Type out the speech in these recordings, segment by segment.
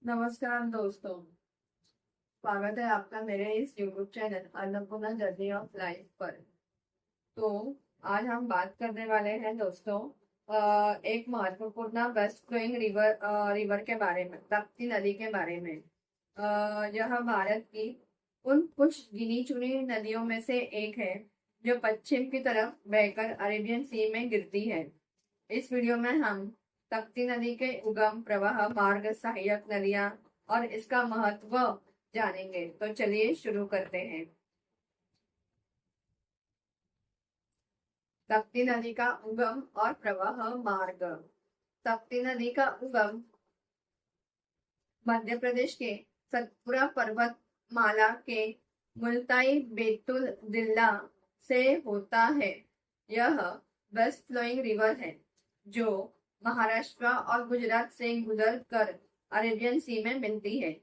नमस्कार दोस्तों। स्वागत है आपका मेरे इस YouTube channel Annapurna journey of life पर। तो आज हम बात करने वाले हैं दोस्तों एक महत्वपूर्ण वेस्ट फ्लोइंग रिवर के बारे में, तप्ती नदी के बारे में। यह भारत की उन कुछ गिनी चुनी नदियों में से एक है जो पश्चिम की तरफ बहकर अरेबियन सी में गिरती है। इस वीडियो में हम तप्ती नदी के उगम, प्रवाह मार्ग, सहायक नदियां और इसका महत्व जानेंगे। तो चलिए शुरू करते हैं। तप्ती नदी का उगम और प्रवाह मार्ग। तप्ती नदी का उगम मध्य प्रदेश के सतपुरा पर्वत माला के मुल्ताई बेतुल दिल्ला से होता है। यह वेस्ट फ्लोइंग रिवर है जो महाराष्ट्र और गुजरात से गुजर कर अरेबियन सी में मिलती है।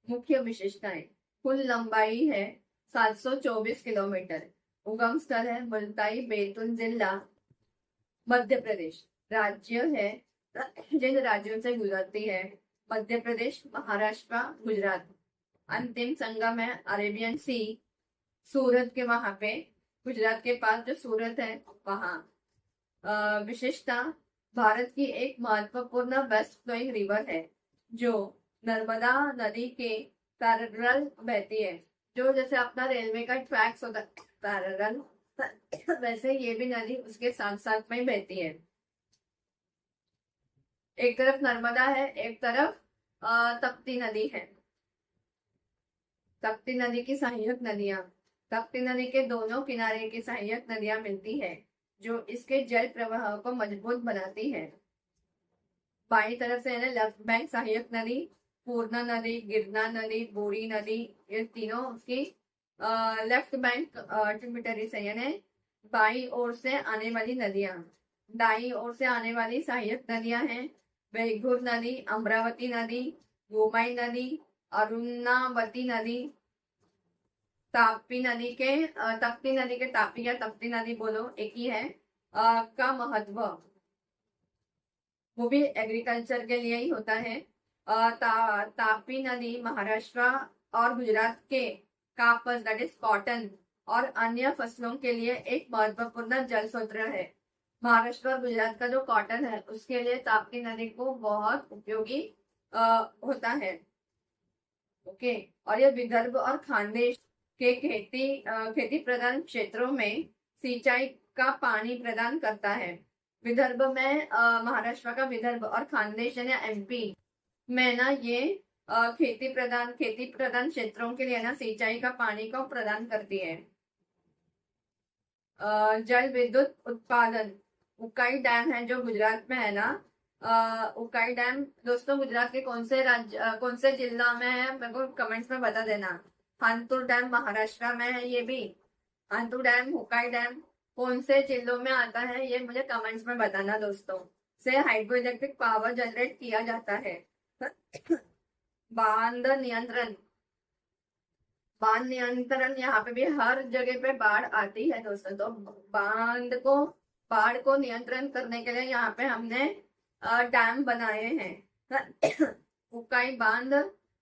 मुख्य विशेषताएं: कुल लंबाई है 724 किलोमीटर। उगम स्थल है मुल्ताई बेतुल जिला, मध्य प्रदेश। राज्य है जिन राज्यों से गुजरती है: मध्य प्रदेश, महाराष्ट्र, गुजरात। अंतिम संगम है अरेबियन सी, सूरत के वहां पे, गुजरात के पास जो सूरत है वहां। विशेषता: भारत की एक महत्वपूर्ण वेस्ट फ्लोइंग रिवर है जो नर्मदा नदी के पैरेलल बहती है। जो जैसे अपना रेलवे का ट्रैक्स होता है पैरेलल, वैसे ये भी नदी उसके साथ साथ में बहती है। एक तरफ नर्मदा है, एक तरफ तप्ती नदी है। तप्ती नदी की सहायक नदियां। तप्ती नदी के दोनों किनारे की सहायक नदियां मिलती है जो इसके जल प्रवाह को मजबूत बनाती है। बाई तरफ से है ना लेफ्ट बैंक सहायक नदी, पूर्णा नदी, गिरना नदी, बूढ़ी नदी, ये तीनों उसकी लेफ्ट बैंक ट्रिब्यूटरीज है, यानी बाई ओर से आने वाली नदियां। दाई ओर से आने वाली सहायक नदियां हैं बैघुर नदी, अमरावती नदी, गोमाई नदी, अरुणावती नदी। ताप्ती नदी के तप्ती नदी के तापी या तप्ती नदी बोलो एक ही है। का महत्व वो भी एग्रीकल्चर के लिए ही होता है। तापी नदी महाराष्ट्र और गुजरात के कापस दैट इज कॉटन और अन्य फसलों के लिए एक महत्वपूर्ण जल स्रोत है। महाराष्ट्र और गुजरात का जो कॉटन है उसके लिए ताप्ती नदी को बहुत उपयोगी होता है। ओके। और यह विदर्भ और खानदेश के खेती प्रधान क्षेत्रों में सिंचाई का पानी प्रदान करता है। विदर्भ में महाराष्ट्र का विदर्भ और खानदेश यानी एमपी में ना ये खेती प्रधान क्षेत्रों के लिए ना सिंचाई का पानी को प्रदान करती है। जल विद्युत उत्पादन। उकाई डैम है जो गुजरात में है ना। उकाई डैम दोस्तों गुजरात के कौन से जिला में है मेरे को कमेंट्स में बता देना। हानतुर डैम महाराष्ट्र में है, ये भी हानतुर डैम, उकाई डैम कौन से जिलों में आता है ये मुझे कमेंट्स में बताना दोस्तों। से हाइड्रो इलेक्ट्रिक पावर जनरेट किया जाता है। बांध नियंत्रण। बाढ़ नियंत्रण, यहाँ पे भी हर जगह पे बाढ़ आती है दोस्तों, तो बाढ़ को नियंत्रण करने के लिए यहाँ पे हमने डैम बनाए हैं। उकाई बांध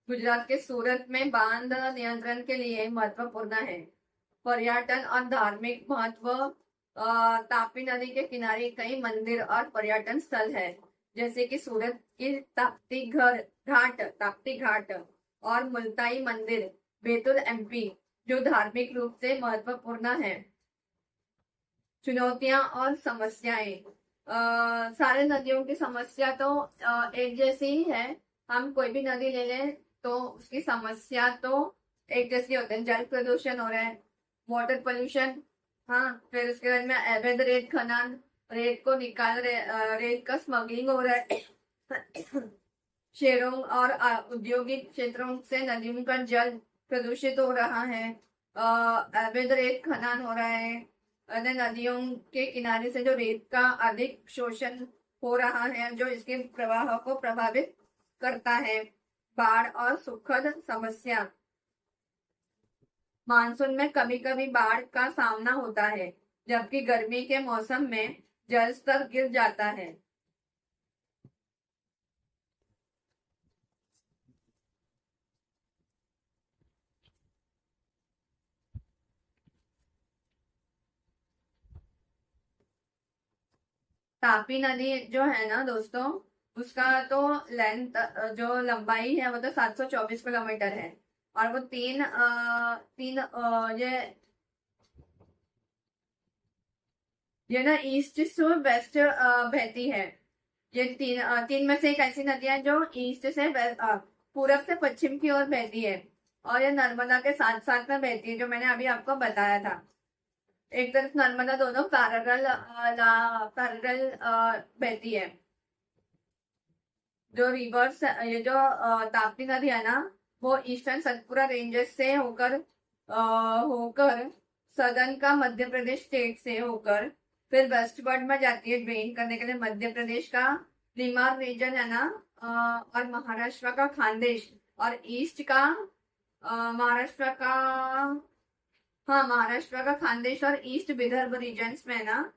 गुजरात के सूरत में बांध नियंत्रण के लिए महत्वपूर्ण है। पर्यटन और धार्मिक महत्व। तापी नदी के किनारे कई मंदिर और पर्यटन स्थल है, जैसे कि सूरत की ताप्ती घाट और मुल्ताई मंदिर, बेतुल एमपी, जो धार्मिक रूप से महत्वपूर्ण है। चुनौतियां और समस्याएं। सारे नदियों की समस्या तो एक जैसी ही है। हम कोई भी नदी ले लें तो उसकी समस्या तो एक जैसी होते हैं। जल प्रदूषण हो रहा है, वाटर पोल्यूशन, हाँ, फिर उसके बाद में अवैध रेत खनन, रेत को रेत का स्मगलिंग हो रहा है। शहरों और औद्योगिक क्षेत्रों से नदियों का जल प्रदूषित हो रहा है। अवैध रेत खनन हो रहा है। नदियों के किनारे से जो रेत का अधिक शोषण हो रहा है जो इसके प्रवाह को प्रभावित करता है। बाढ़ और सुखद समस्या। मानसून में कभी कभी बाढ़ का सामना होता है, जबकि गर्मी के मौसम में जल स्तर गिर जाता है। तापी नदी जो है ना दोस्तों, उसका तो लेंथ, जो लंबाई है वो तो 724 किलोमीटर है। और वो ये ना ईस्ट से वेस्ट बहती है। ये तीन में से एक ऐसी नदियां हैं जो ईस्ट से पूरब से पश्चिम की ओर बहती है। और ये नर्मदा के साथ साथ में बहती है, जो मैंने अभी आपको बताया था। एक तरफ नर्मदा दोनों पैरेलल बहती है। जो रिवर्स, ये जो ताप्ती नदी है ना, वो ईस्टर्न सतपुरा रेंजेस से होकर सदर्न का मध्य प्रदेश स्टेट से होकर फिर वेस्टवर्ड में जाती है ड्रेन करने के लिए मध्य प्रदेश का निमार रीजन है ना, और महाराष्ट्र का खानदेश, और ईस्ट का महाराष्ट्र का, हाँ महाराष्ट्र का खानदेश और ईस्ट विदर्भ रीजन्स में ना,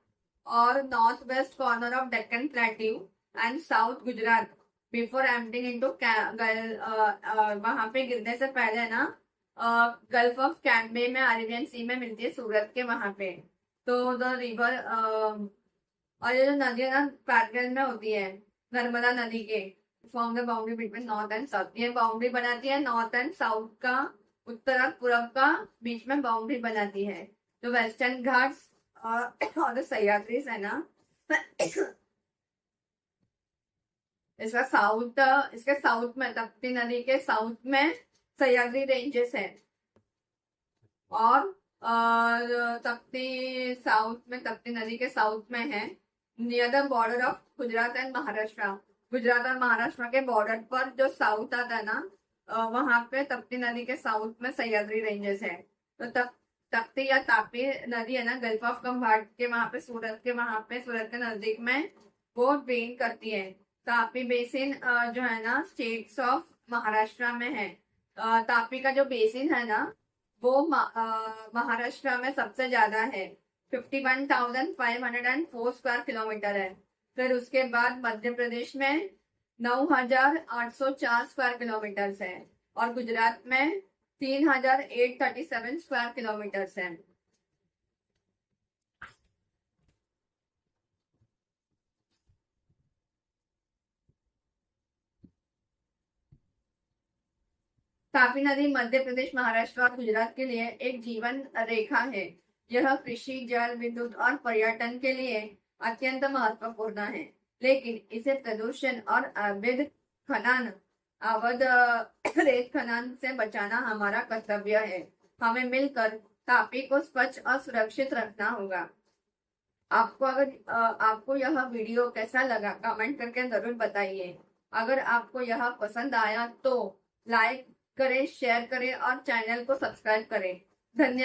और north west corner of Deccan plateau and south Gujarat before emptying into वहां पे गिरने से पहले ना गल्फ ऑफ कैम्बे में अरेबियन सी में मिलती है, सूरत के वहां पे। तो द रिवर, और ये जो नदी है ना पैरेलल में होती है नर्मदा नदी के, form the boundary between north and south. ये बाउंड्री बनाती है नॉर्थ एंड साउथ का, उत्तर और पूर्व का बीच में बाउंड्री बनाती है। जो वेस्टर्न घाट्स और सह्याद्री है ना, इसके साउथ में, तप्ती नदी के साउथ में सह्याद्री रेंजेस है। और तप्ती नदी के साउथ में है near the border of Gujarat and Maharashtra. Gujarat और महाराष्ट्र के बॉर्डर पर जो साउथ आता है ना, वहां पे तप्ती नदी के साउथ में सह्याद्री रेंजेस है। तो तप्ती या तापी नदी है ना, गल्फ ऑफ कम्बाड़ के वहां पे, सूरत के नजदीक में वो ड्रेन करती है। तापी बेसिन जो है ना स्टेट्स ऑफ महाराष्ट्र में है। तापी का जो बेसिन है ना, वो महाराष्ट्र में सबसे ज्यादा है, 51,504 स्क्वायर किलोमीटर है। फिर उसके बाद मध्य प्रदेश में 9,804 स्क्वायर किलोमीटर है, और गुजरात में 3,837 स्क्वायर किलोमीटर है। तापी नदी मध्य प्रदेश, महाराष्ट्र और गुजरात के लिए एक जीवन रेखा है। यह कृषि, जल विद्युत और पर्यटन के लिए अत्यंत महत्वपूर्ण है, लेकिन इसे प्रदूषण और अवैध रेत खनन से बचाना हमारा कर्तव्य है। हमें मिलकर तापी को स्वच्छ और सुरक्षित रखना होगा। आपको यह वीडियो कैसा लगा कमेंट करके जरूर बताइए। अगर आपको यह पसंद आया तो लाइक करें, शेयर करें और चैनल को सब्सक्राइब करें। धन्यवाद।